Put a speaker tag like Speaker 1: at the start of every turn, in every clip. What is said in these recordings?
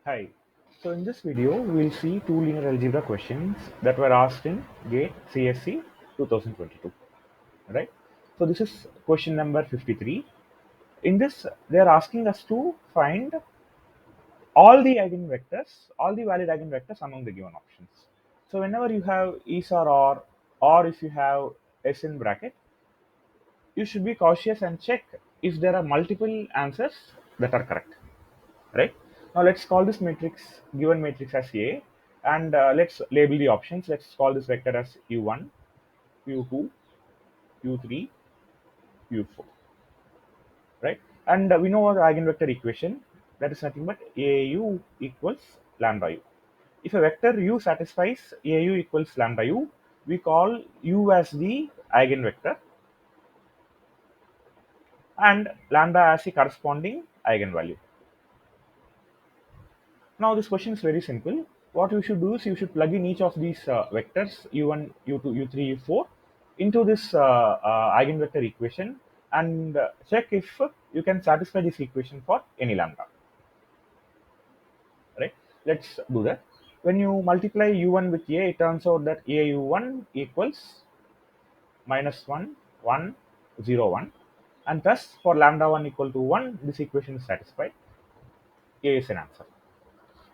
Speaker 1: Hi. So in this video, we will see two linear algebra questions that were asked in GATE CSE 2022. Right? So this is question number 53. In this, they are asking us to find all the valid eigenvectors among the given options. So whenever you have is or if you have s in bracket, you should be cautious and check if there are multiple answers that are correct. Right? Now let's call this matrix, given matrix as A, and let's label the options. Let's call this vector as u1, u2, u3, u4. Right? And we know our eigenvector equation, that is nothing but AU equals lambda u. If a vector u satisfies AU equals lambda u, we call u as the eigenvector and lambda as the corresponding eigenvalue. Now this question is very simple. What you should do is you should plug in each of these vectors u1, u2, u3, u4 into this eigenvector equation and check if you can satisfy this equation for any lambda. Right? Let's do that. When you multiply u1 with a, it turns out that au1 equals minus 1, 1, 0, 1, and thus for lambda 1 equal to 1, this equation is satisfied. A is an answer.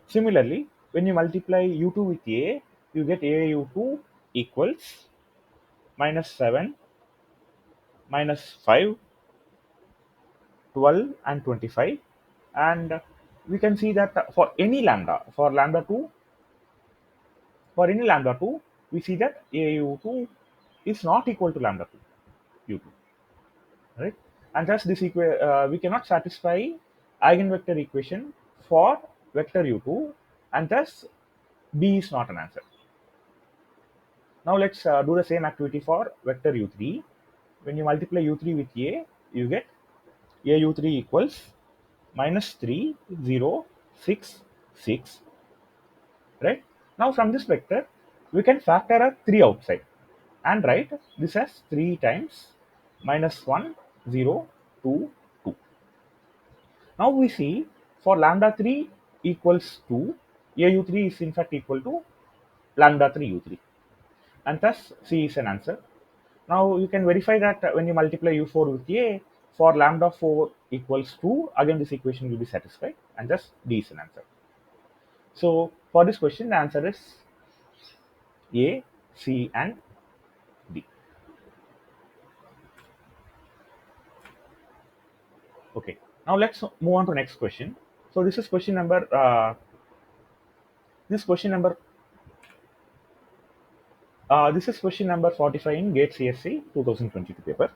Speaker 1: Similarly, when you multiply u2 with a, you get au2 equals minus 7, minus 5, 12, and 25. And we can see that for any lambda, for any lambda 2, we see that au2 is not equal to lambda 2, u2. Right? And thus we cannot satisfy eigenvector equation for vector u2, and thus B is not an answer. Now let's do the same activity for vector u3. When you multiply u3 with a, you get au3 equals minus 3, 0, 6, 6. Right? Now from this vector, we can factor a 3 outside and write this as 3 times minus 1, 0, 2, 2. Now we see for lambda 3 equals 2, au3 is in fact equal to lambda 3 u3, and thus C is an answer. Now you can verify that when you multiply u4 with a, for lambda 4 equals 2, again this equation will be satisfied, and thus D is an answer. So for this question, the answer is A, C, and D. Okay. Now let's move on to next question. So this is question number. This question number. This is question number 45 in GATE CSE 2022 paper.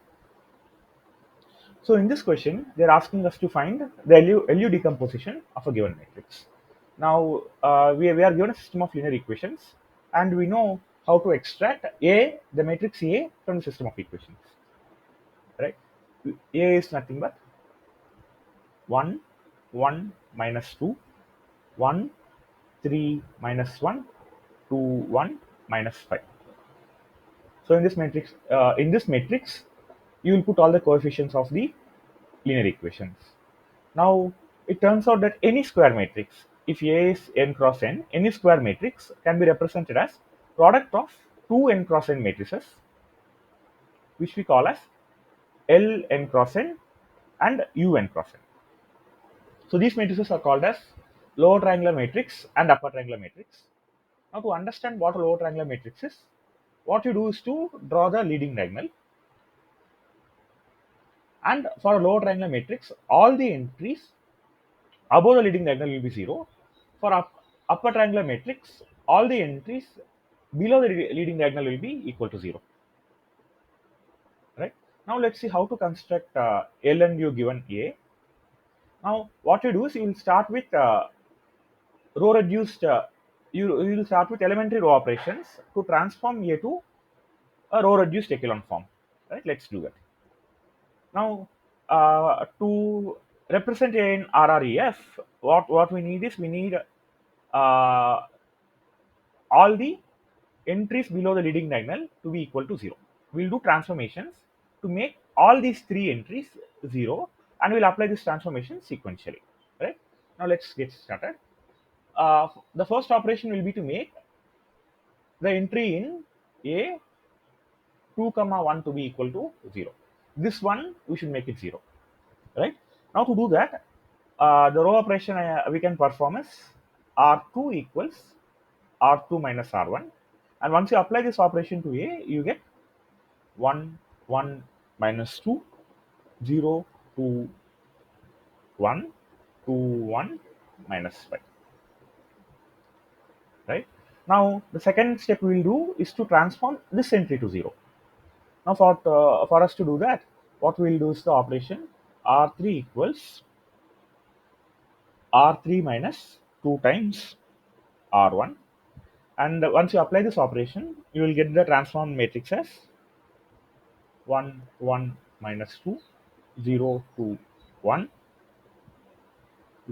Speaker 1: So in this question, they're asking us to find the LU decomposition of a given matrix. Now we are given a system of linear equations, and we know how to extract the matrix A from the system of equations. Right? A is nothing but 1, 1 minus 2, 1, 3 minus 1, 2, 1 minus 5. So in this matrix, you will put all the coefficients of the linear equations. Now, it turns out that any square matrix, if A is n cross n, any square matrix can be represented as product of two n cross n matrices, which we call as L n cross n and U n cross n. So these matrices are called as lower triangular matrix and upper triangular matrix. Now, to understand what a lower triangular matrix is, what you do is to draw the leading diagonal. And for a lower triangular matrix, all the entries above the leading diagonal will be 0. For upper triangular matrix, all the entries below the leading diagonal will be equal to 0. Right? Now let's see how to construct L and U given A. Now what you do is you will start with row reduced. You will start with elementary row operations to transform A to a row reduced echelon form. Right? Let's do that. Now to represent A in RREF, what we need is we need uh, all the entries below the leading diagonal to be equal to 0. We'll do transformations to make all these three entries 0, and we'll apply this transformation sequentially. Right? Now let's get started. the first operation will be to make the entry in a 2 comma 1 to be equal to 0. This one we should make it 0, right? Now to do that, the row operation we can perform is r2 equals r2 minus r1, and once you apply this operation to a, you get 1 1 minus 2 0 2 1 2 1 minus 5, right? Now the second step we will do is to transform this entry to 0. Now for us to do that, what we will do is the operation r3 equals r3 minus 2 times r1, and once you apply this operation, you will get the transform matrix as 1 1 minus 2 0 2 1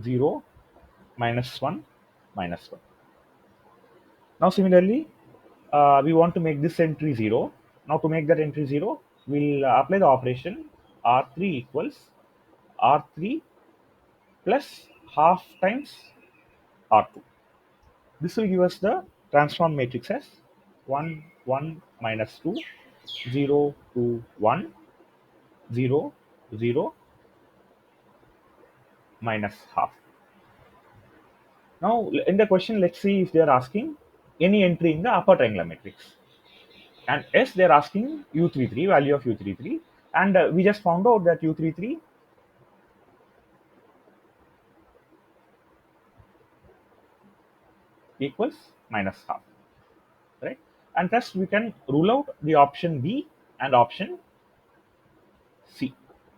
Speaker 1: 0 minus 1 minus 1. Now similarly, we want to make this entry 0. Now to make that entry 0, we'll apply the operation r3 equals r3 plus half times r2. This will give us the transform matrix as 1 1 minus 2 0 2 1 0 0 minus half. Now in the question, let's see if they are asking any entry in the upper triangular matrix. And yes, they're asking u33, value of u33, and we just found out that u33 equals minus half, right? And thus we can rule out the option B and option C.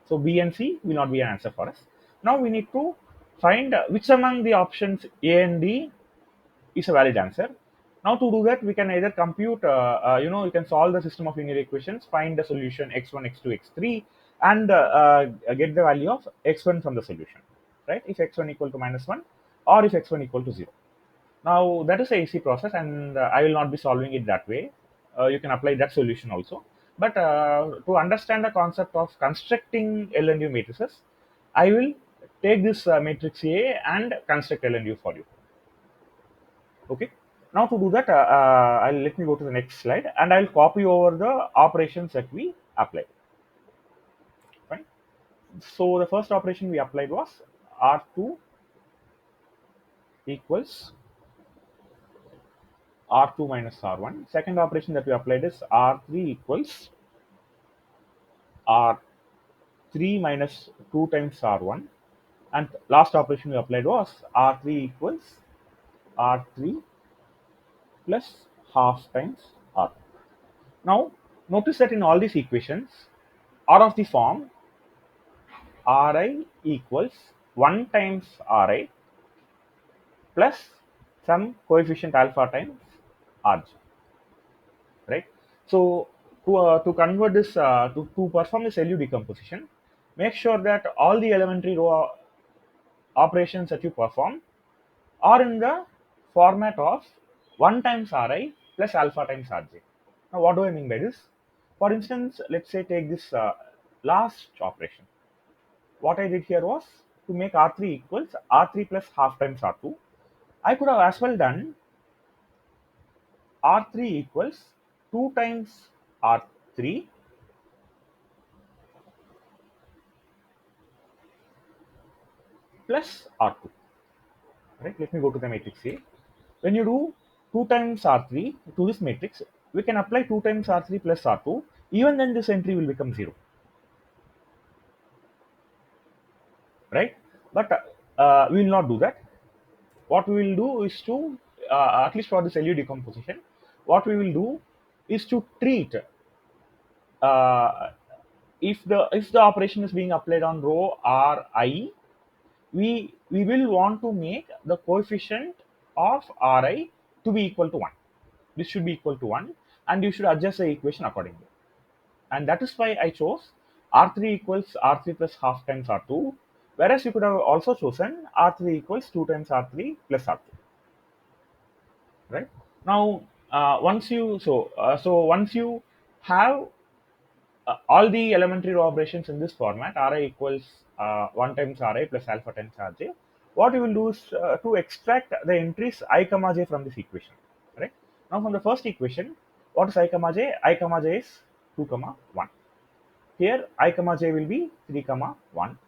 Speaker 1: So B and C will not be an answer for us. Now we need to find which among the options A and D is a valid answer. Now to do that, we can either compute, you can solve the system of linear equations, find the solution x1, x2, x3, and get the value of x1 from the solution, right? If x1 equal to minus 1 or if x1 equal to 0. Now that is a easy process, and I will not be solving it that way. You can apply that solution also. But to understand the concept of constructing L and U matrices, I will take this matrix A and construct L and U for you. Okay. Now to do that, I'll let me go to the next slide, and I'll copy over the operations that we applied. Fine. So the first operation we applied was R2 equals R2 minus R1. Second operation that we applied is R3 equals R3 minus 2 times R1. And last operation we applied was R3 equals R3 plus half times R2. Now notice that in all these equations are of the form Ri equals 1 times Ri plus some coefficient alpha times Rj, right? So to convert this to perform this LU decomposition, make sure that all the elementary row operations that you perform are in the format of 1 times Ri plus alpha times Rj. Now what do I mean by this? For instance, let's say take this last operation. What I did here was to make R3 equals R3 plus half times R2. I could have as well done R3 equals 2 times R3 plus R2. Right? Let me go to the matrix A. When you do 2 times R3 to this matrix, we can apply 2 times R3 plus R2. Even then this entry will become 0. Right? But we will not do that. What we will do is to, at least for this LU decomposition, what we will do is to treat if the operation is being applied on row Ri, we will want to make the coefficient of Ri to be equal to 1. This should be equal to 1, and you should adjust the equation accordingly. And that is why I chose R3 equals R3 plus half times R2, whereas you could have also chosen R3 equals 2 times R3 plus R2. Right? Now, once you have all the elementary row operations in this format, Ri equals 1 times Ri plus alpha times Rj. what you will do is to extract the entries I comma j from this equation, right? Now from the first equation, what is I comma j? I comma j is 2 comma 1. Here I comma j will be 3 comma 1.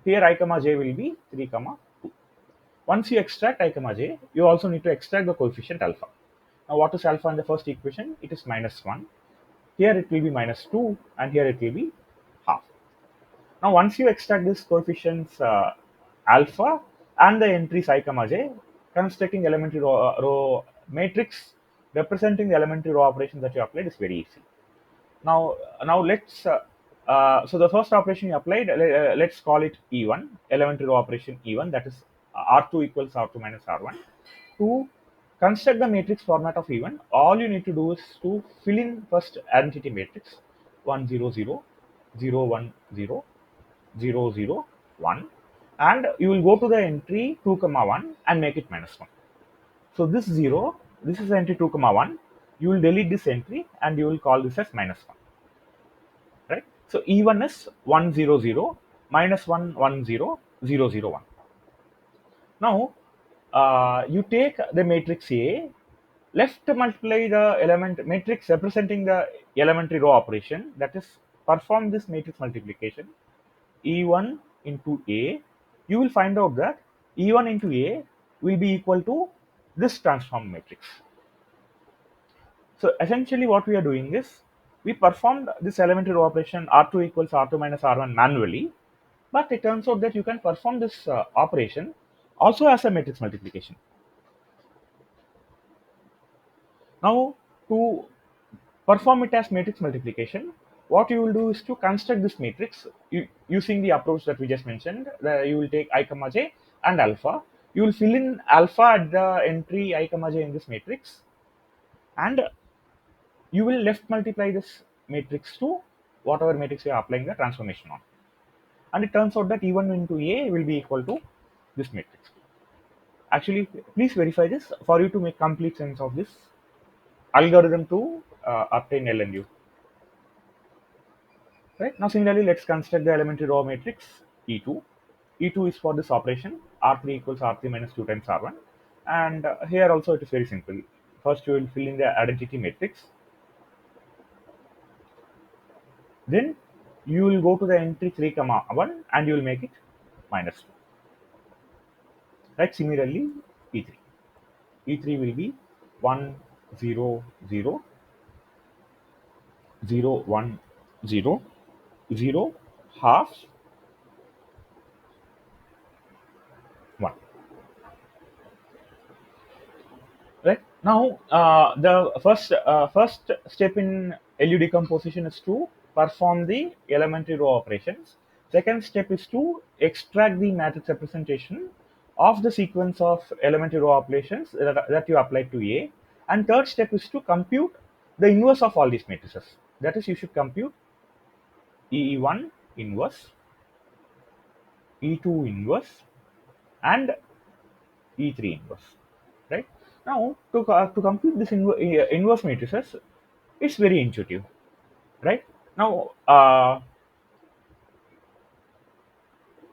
Speaker 1: Here I comma j will be 3 comma 2. Once you extract I comma j, you also need to extract the coefficient alpha. Now what is alpha in the first equation? It is minus 1. Here it will be minus 2, and here it will be half. Now once you extract this coefficients alpha and the entries I comma j, constructing elementary row matrix representing the elementary row operation that you applied is very easy. Now let's so the first operation you applied, let's call it E1, elementary row operation E1, that is R2 equals R2 minus R1. To construct the matrix format of E1, all you need to do is to fill in first identity matrix 1 0 0 0 1 0 0 0 1, and you will go to the entry 2 comma 1 and make it minus 1. So this 0, this is entry 2 comma 1, you will delete this entry and you will call this as minus 1, right? So E1 is 1 0 0 minus 1 1 0 0 0 1. Now you take the matrix A, left multiply the element matrix representing the elementary row operation, that is perform this matrix multiplication E1 into A. You will find out that E1 into A will be equal to this transform matrix. So essentially what we are doing is, we performed this elementary row operation R2 equals R2 minus R1 manually, but it turns out that you can perform this operation also as a matrix multiplication. Now to perform it as matrix multiplication, what you will do is to construct this matrix using the approach that we just mentioned. You will take I comma j and alpha. You will fill in alpha at the entry I comma j in this matrix, and you will left multiply this matrix to whatever matrix you are applying the transformation on. And it turns out that E1 into A will be equal to this matrix. Actually, please verify this for you to make complete sense of this algorithm to obtain L and U. Right now, similarly, let's construct the elementary row matrix E2. E2 is for this operation R3 equals R3 minus 2 times R1, and here also it is very simple. First, you will fill in the identity matrix, then you will go to the entry 3 comma 1 and you will make it minus 2. Right? Similarly, E3. E3 will be 1 0 0 0 1 0 0 half 1. Right now, the first step in LU decomposition is to perform the elementary row operations. Second step is to extract the matrix representation of the sequence of elementary row operations that you applied to A. And third step is to compute the inverse of all these matrices. That is, you should compute E1 inverse, E2 inverse, and E3 inverse. Right now, to compute this inverse matrices, it's very intuitive. Right now,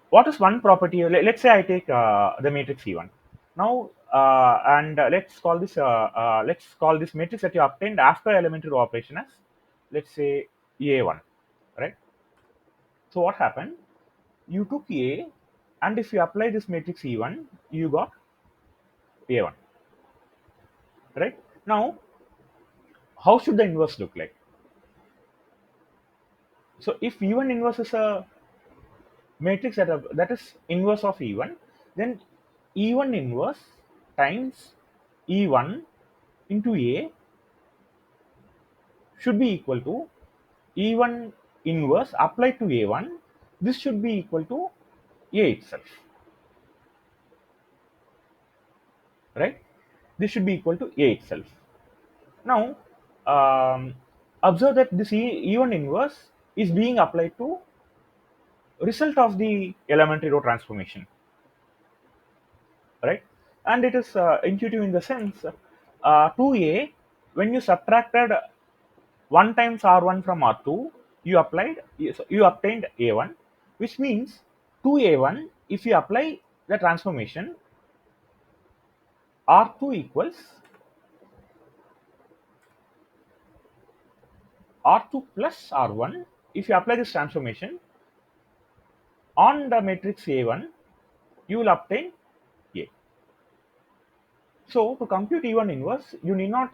Speaker 1: what is one property? Let's say I take the matrix E1 now, and let's call this matrix that you obtained after elementary row operation as, let's say, A1, right? So what happened? You took A, and if you apply this matrix E1, you got A1, right? Now, how should the inverse look like? So if E1 inverse is a matrix that is inverse of E1, then E1 inverse times E1 into A should be equal to E1 inverse applied to A1. This should be equal to A itself, right? This should be equal to A itself. Now, observe that this E1 inverse is being applied to result of the elementary row transformation, right? And it is intuitive in the sense, 2A, when you subtracted 1 times R1 from R2, you obtained A1, which means 2A1, if you apply the transformation R2 equals R2 plus R1. If you apply this transformation on the matrix A1, you will obtain A. So to compute E1 inverse, you need not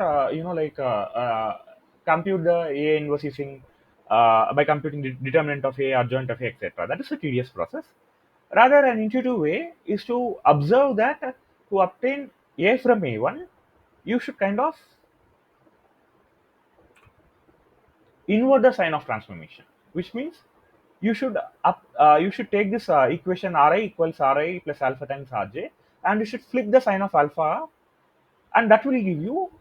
Speaker 1: compute the A inverse using by computing the determinant of A, adjoint of A, etc. That is a tedious process. Rather, an intuitive way is to observe that to obtain A from A1, you should kind of invert the sign of transformation, which means you should take this equation Ri equals Ri plus alpha times Rj, and you should flip the sign of alpha, and that will give you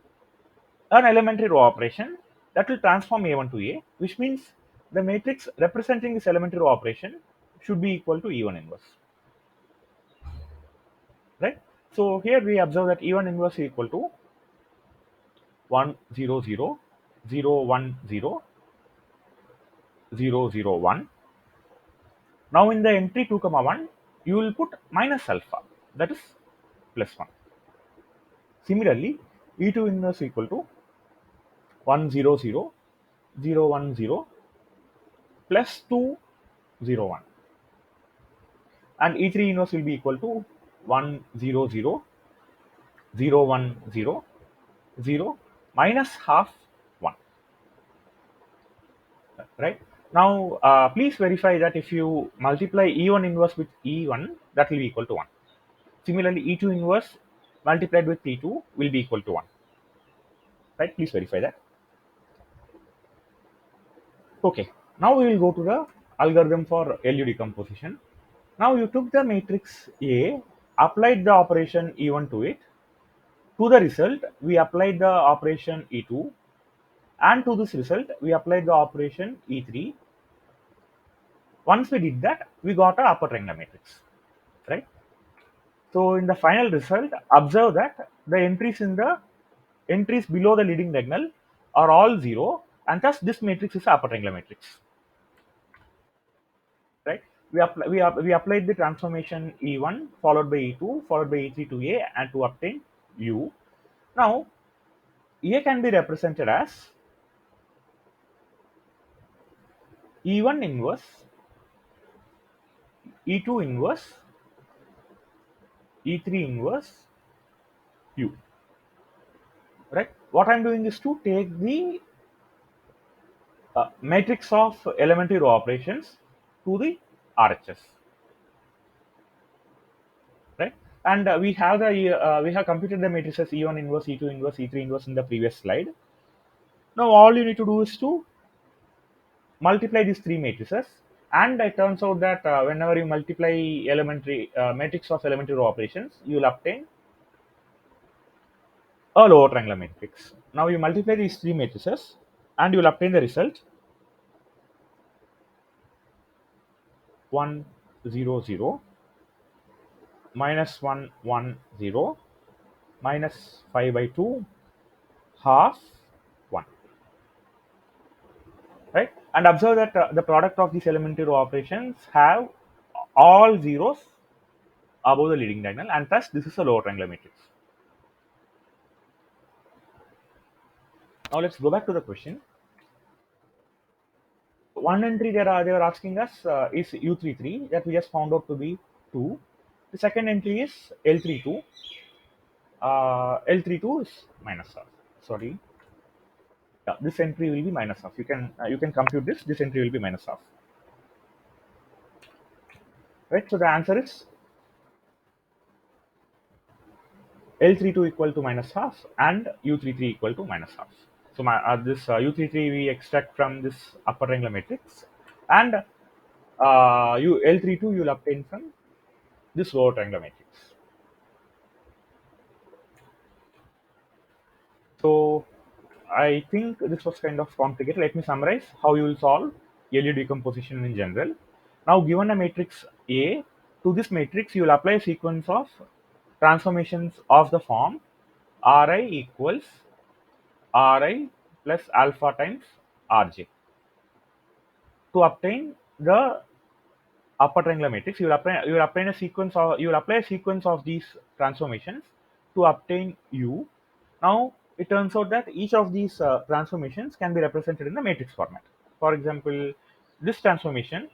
Speaker 1: an elementary row operation that will transform A1 to A, which means the matrix representing this elementary row operation should be equal to E1 inverse, right? So here we observe that E1 inverse is equal to 1 0 0 0 1 0 0 0 1. Now in the entry 2 comma 1, you will put minus alpha, that is plus 1. Similarly, E2 inverse equal to 1 0 0 0 1 0 plus 2 0 1, and E3 inverse will be equal to 1 0 0 0 1 0 0 minus half 1, right? Now please verify that if you multiply E1 inverse with E1, that will be equal to 1. Similarly, E2 inverse multiplied with E2 will be equal to 1, right? Please verify that. Okay, now we will go to the algorithm for LU decomposition. Now you took the matrix A, applied the operation E1 to it. To the result, we applied the operation E2, and to this result, we applied the operation E3. Once we did that, we got a upper triangular matrix, right? So in the final result, observe that the entries below the leading diagonal are all zero, and thus this matrix is a upper triangular matrix, right? We applied the transformation E1 followed by E2 followed by E3 to A and to obtain U. Now A can be represented as E1 inverse, E2 inverse, E3 inverse, U, right? What I'm doing is to take the matrix of elementary row operations to the RHS, right? And we have computed the matrices E1 inverse, E2 inverse, E3 inverse in the previous slide. Now all you need to do is to multiply these three matrices, and it turns out that whenever you multiply elementary matrix of elementary row operations, you will obtain a lower triangular matrix. Now you multiply these three matrices, and you will obtain the result 1 0 0 minus 1 1 0 minus 5 by 2 half 1, right? And observe that the product of these elementary row operations have all zeros above the leading diagonal, and thus this is a lower triangular matrix. Now let's go back to the question. One entry they are asking us is U33, that we just found out to be 2. The second entry is L32. L32 is minus half. Sorry, yeah, this entry will be minus half. You can compute this. This entry will be minus half, right? So the answer is L32 equal to minus half and U33 equal to minus half. So this U33 we extract from this upper triangular matrix, and L32 you will obtain from this lower triangular matrix. So I think this was kind of complicated. Let me summarize how you will solve LU decomposition in general. Now given a matrix A, to this matrix you will apply a sequence of transformations of the form Ri equals Ri plus alpha times Rj to obtain the upper triangular matrix, you will apply a sequence of these transformations to obtain U. Now it turns out that each of these transformations can be represented in the matrix format. For example, this transformation,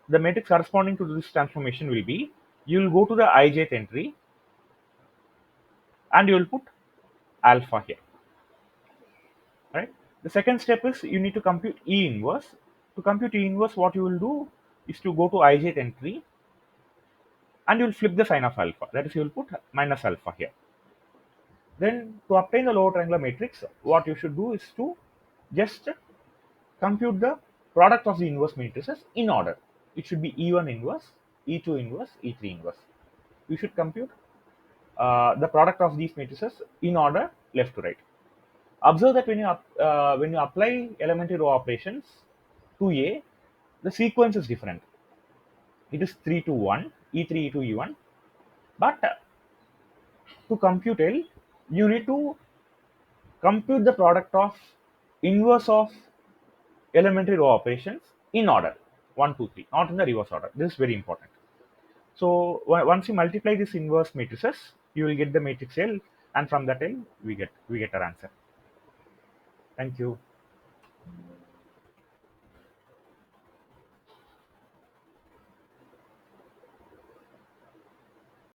Speaker 1: the matrix corresponding to this transformation will be, you will go to the ijth entry and you will put alpha here, right? The second step is you need to compute E inverse. To compute E inverse, what you will do is to go to ijth entry and you will flip the sign of alpha. That is, you will put minus alpha here. Then to obtain the lower triangular matrix, what you should do is to just compute the product of the inverse matrices in order. It should be E1 inverse, E2 inverse, E3 inverse. You should compute the product of these matrices in order left to right. Observe that when you apply elementary row operations to A, the sequence is different. It is 3 to 1, E3, E2, E1. But to compute L, you need to compute the product of inverse of elementary row operations in order 1, 2, 3, not in the reverse order. This is very important. So once you multiply these inverse matrices, you will get the matrix L, and from that L we get our answer. Thank you.